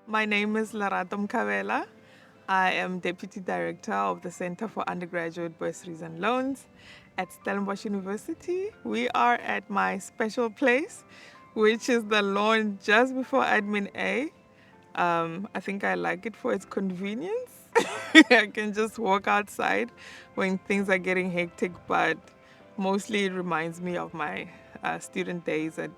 My name is Lerato. I am Deputy Director of the Center for Undergraduate Bursaries and Loans at Stellenbosch University. We are at my special place, which is the lawn just before Admin A. I think I like it for its convenience. I can just walk outside when things are getting hectic, but mostly it reminds me of my student days at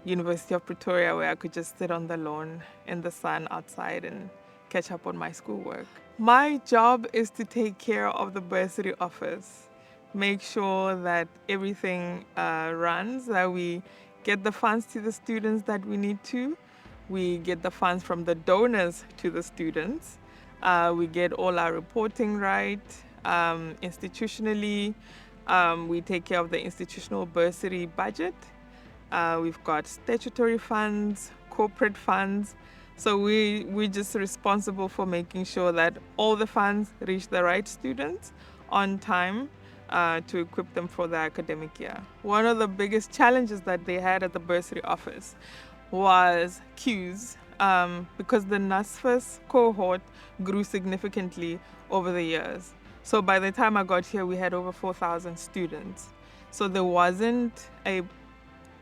University of Pretoria, where I could just sit on the lawn in the sun outside and catch up on my schoolwork. My job is to take care of the bursary office, make sure that everything runs, that we get the funds to the students that we need to, we get the funds from the donors to the students, we get all our reporting right institutionally, we take care of the institutional bursary budget. We've got statutory funds, corporate funds. So we're just responsible for making sure that all the funds reach the right students on time to equip them for the academic year. One of the biggest challenges that they had at the bursary office was queues because the NSFAS cohort grew significantly over the years. So by the time I got here, we had over 4,000 students. So there wasn't a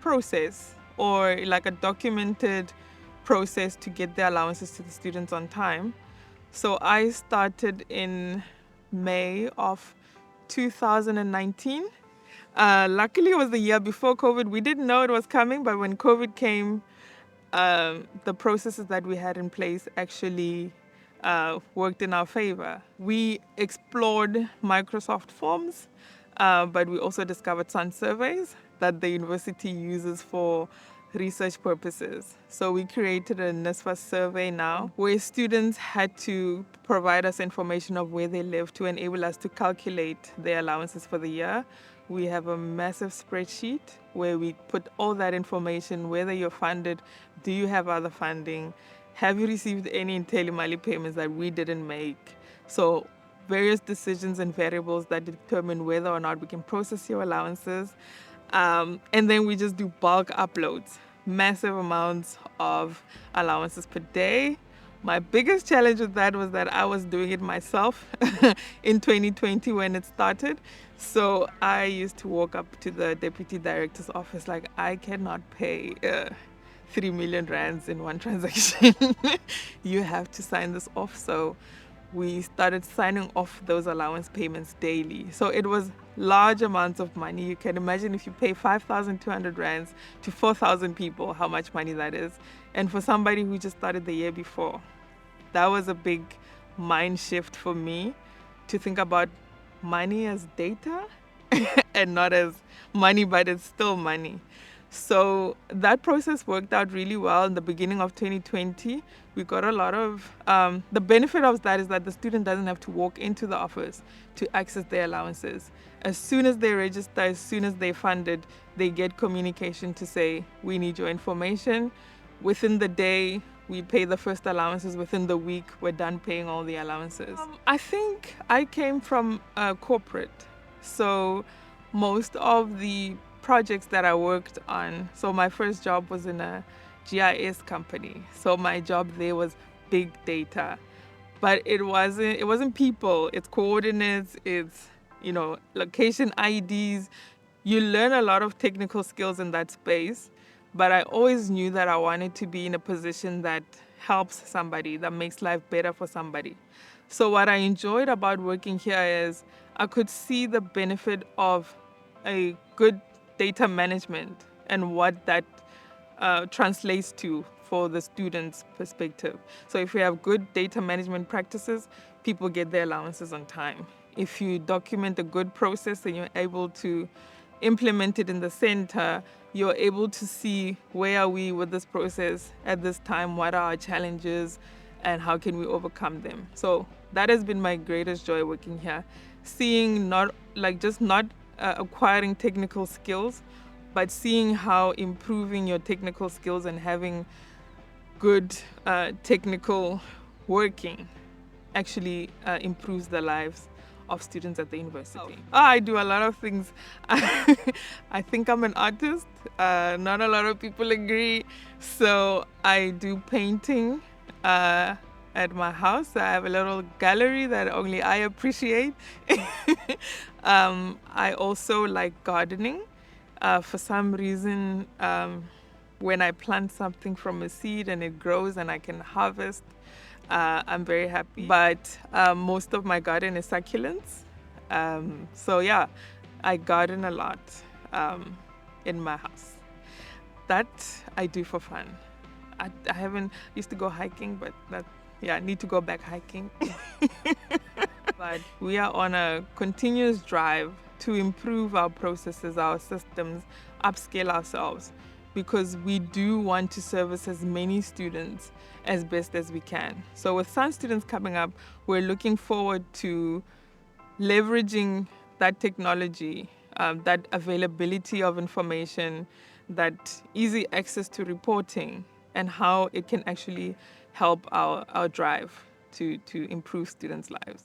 process or like a documented process to get the allowances to the students on time. So I started in May of 2019. Luckily, it was the year before COVID. We didn't know it was coming, but when COVID came, the processes that we had in place actually worked in our favor. We explored Microsoft Forms, but we also discovered Sun surveys that the university uses for research purposes. So we created a NSFAS survey now where students had to provide us information of where they live to enable us to calculate their allowances for the year. We have a massive spreadsheet where we put all that information, whether you're funded, do you have other funding, have you received any Intelimali payments that we didn't make? So various decisions and variables that determine whether or not we can process your allowances. And then we just do bulk uploads, massive amounts of allowances per day. My biggest challenge with that was that I was doing it myself in 2020 when it started. So I used to walk up to the deputy director's office like, I cannot pay 3 million rands in one transaction. You have to sign this off. So we started signing off those allowance payments daily. So it was large amounts of money. You can imagine if you pay 5,200 rands to 4,000 people, how much money that is. And for somebody who just started the year before, that was a big mind shift for me to think about money as data and not as money, but it's still money. So that process worked out really well in the beginning of 2020. We got a lot of, the benefit of that is that the student doesn't have to walk into the office to access their allowances. As soon as they register, as soon as they're funded, they get communication to say, we need your information. Within the day, we pay the first allowances. Within the week, we're done paying all the allowances. I think I came from corporate. So most of the projects that I worked on. So my first job was in a GIS company. So my job there was big data. But it wasn't people, it's coordinates, it's location IDs. You learn a lot of technical skills in that space, but I always knew that I wanted to be in a position that helps somebody, that makes life better for somebody. So what I enjoyed about working here is I could see the benefit of a good data management and what that translates to for the student's perspective. So if we have good data management practices, people get their allowances on time. If you document a good process and you're able to implement it in the center, you're able to see where are we with this process at this time, what are our challenges, and how can we overcome them. So that has been my greatest joy working here. Seeing not acquiring technical skills, but seeing how improving your technical skills and having good technical working actually improves the lives of students at the university. I do a lot of things. I think I'm an artist. Not a lot of people agree. So I do painting. uh, at my house. I have a little gallery that only I appreciate. I also like gardening. For some reason, when I plant something from a seed and it grows and I can harvest, I'm very happy. But most of my garden is succulents. So yeah, I garden a lot in my house. That I do for fun. I haven't used to go hiking, but yeah, I need to go back hiking. But we are on a continuous drive to improve our processes, our systems, upscale ourselves, because we do want to service as many students as best as we can. So with some students coming up, we're looking forward to leveraging that technology, that availability of information, that easy access to reporting, and how it can actually help our drive to improve students' lives.